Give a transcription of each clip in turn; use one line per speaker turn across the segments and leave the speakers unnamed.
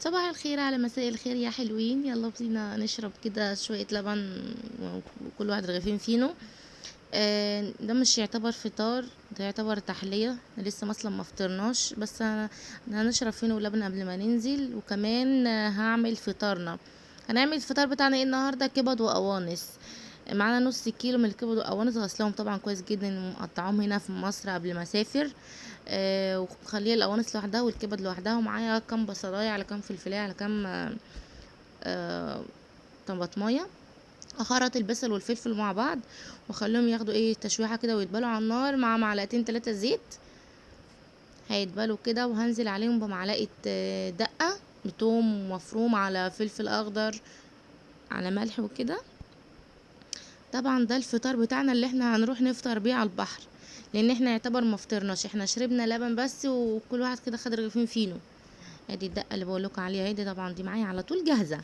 صباح الخير على مساء الخير يا حلوين، يلا بينا نشرب كده شوية لبن وكل واحد رغيفين فينو. ده مش يعتبر فطار، ده يعتبر تحلية. لسه اصلا ما فطرناش، بس هنشرب فينو ولبن قبل ما ننزل. وكمان هعمل فطارنا. هنعمل الفطار بتاعنا ايه النهارده؟ كبد وقوانص. معانا نص كيلو من الكبد وقوانص، غسلهم طبعا كويس جدا ومقطعهم هنا في مصر قبل ما اسافر. وخليه القوانص لوحدها والكبد لوحدها، ومعايا كام بصلايه على كام فلفلايه على كام آه طماطمايه. اخرط البصل والفلفل مع بعض واخليهم ياخدوا تشويحه كده ويتبلوا على النار مع معلقتين 3 زيت. هيتبلوا كده وهنزل عليهم بمعلقه دقه بتوم مفروم على فلفل اخضر على ملح وكده. طبعا ده الفطار بتاعنا اللي احنا هنروح نفطر بيه على البحر، لان احنا يعتبر ما فطرناش، احنا شربنا لبن بس وكل واحد كده خد رغيفين فينو. ادي الدقه اللي بقولكوا عليها دي، طبعا دي معايا على طول جاهزه.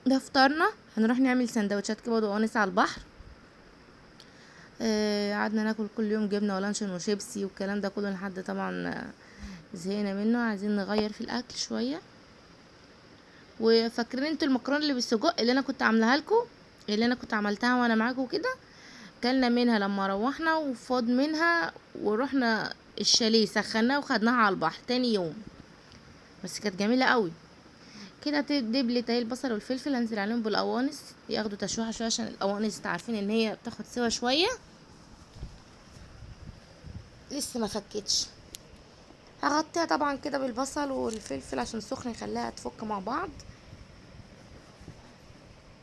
ده فطارنا. هنروح نعمل سندوتشات كبد وقوانص على البحر. قعدنا ناكل كل يوم جبنه ولانشون وشيبسي والكلام ده كله لحد طبعا زهقنا منه، عايزين نغير في الاكل شويه. وفاكرين انتوا المكرونه اللي بالسجق اللي انا كنت عاملاها لكم، اللي انا كنت عملتها وانا معاكم كده؟ كلنا منها لما روحنا وفاض منها، ورحنا الشاليه سخناها وخدناها على البحر تاني يوم. بس كانت جميله قوي. كده دبلت اهي البصل والفلفل، هنزل عليهم بالقوانص ياخدوا تشويحه شويه، عشان القوانص عارفين ان هي بتاخد سوا شويه، لسه ما فكتش. هغطيها طبعا كده بالبصل والفلفل عشان سخن، يخليها تفك مع بعض.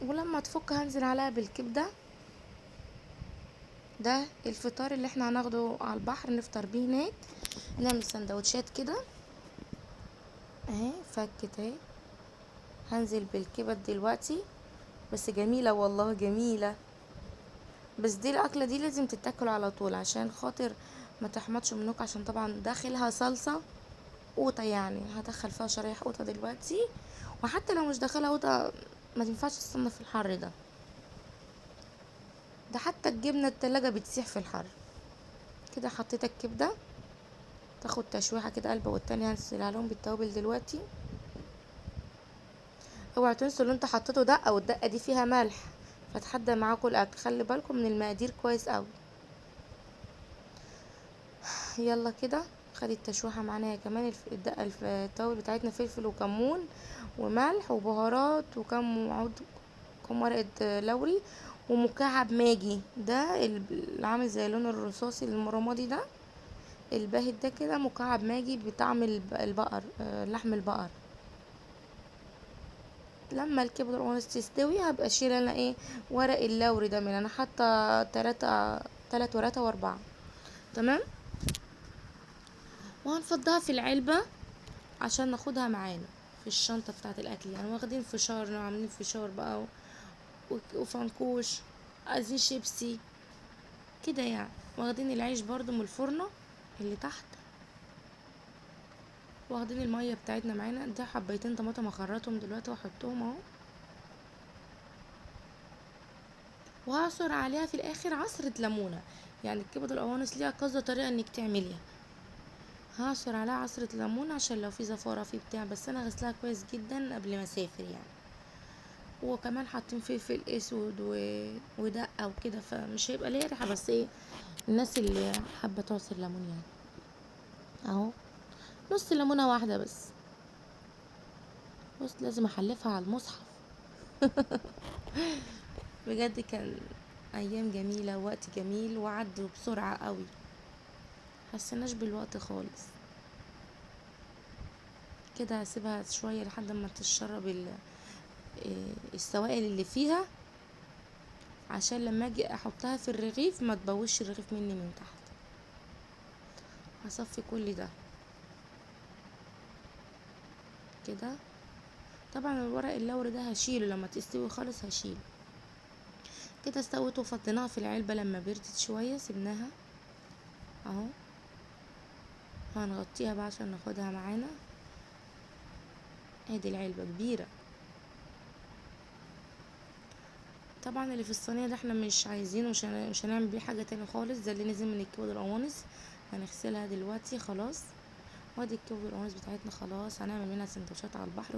ولما تفك هنزل عليها بالكبده. ده الفطار اللي احنا هناخده على البحر نفطر بيه هناك. نعمل سندوتشات كده اهي، فكت اهي. هنزل بالكبد دلوقتي، بس جميله والله جميله. بس دي الاكله دي لازم تتاكل على طول عشان خاطر ما تحمضش منك، عشان طبعا داخلها صلصه قوطه، يعني هدخل فيها شرايح قوطه دلوقتي. وحتى لو مش داخلها قوطه ما تنفعش تستنى في الحر ده حتى الجبنه التلاجة بتسيح في الحر. كده حطيت الكبده تاخد تشويحه كده قلبه، والتانية هنزل عليهم بالتوابل دلوقتي. اوعوا تنسوا اللي انتوا حطيتوا دقه، والدقه دي فيها ملح فتحدى معاكم الاكل، خلي بالكم من المقادير كويس قوي. يلا كده خدت تشويحه معانا هي كمان. الدقه التوابل بتاعتنا فلفل وكمون وملح وبهارات وكم عود، كم ورقه لوري، ومكعب ماجي ده اللي عامل زي اللون الرصاصي المرمادي ده الباهت ده، كده مكعب ماجي بطعم البقر، لحم البقر. لما الكبده والقوانص تستوي هبقى اشيل انا ورق اللوري ده، من انا حاطه تلات ورقات او 4. تمام. وهنفضها في العلبه عشان ناخدها معانا في الشنطه بتاعه الاكل، يعني واخدين فشار، عاملين فشار بقى وفنكوش، عايزين شيبسي كده يعني. واخدين العيش برضو من الفرنه اللي تحت، واخدين الميه بتاعتنا معانا. ده حبيتين طماطم اخرطهم دلوقتي واحطهم اهو، وهعصر عليها في الاخر عصرة ليمونة. يعني الكبد القوانص ليها كذا طريقة انك تعمليها. هعصر عليها عصرة ليمون عشان لو في زفارة في بتاع، بس انا غسلها كويس جدا قبل ما اسافر يعني. وكمان حاطين فلفل اسود ودقة وكده، فمش هيبقى ليها ريحة، بس الناس اللي حابة تعصر ليمون يعني. اهو نص ليمونة واحدة بس. بص لازم احلفها على المصحف. بجد كان ايام جميلة، ووقت جميل، وعدوا بسرعة قوي، حسناش بالوقت خالص. كده هسيبها شوية لحد ما تشرب السوائل اللي فيها، عشان لما اجي احطها في الرغيف ما تبوش الرغيف مني من تحت. هصفي كل ده كده. طبعا الورق اللوري ده هشيله لما تستوي خالص، هشيله. كده استوت وفضيناها في العلبة. لما بردت شوية سيبناها اهو. هنغطيها بقى عشان ناخدها معانا. ادي العلبة كبيرة. طبعا اللي في الصينية ده احنا مش عايزينه، مش هنعمل بيه حاجة تاني خالص. ده اللي نزل من الكبد القوانص، هنغسلها دلوقتي خلاص. وادي الكبد والقوانص بتاعتنا خلاص، هنعمل منها سندوتشات على البحر.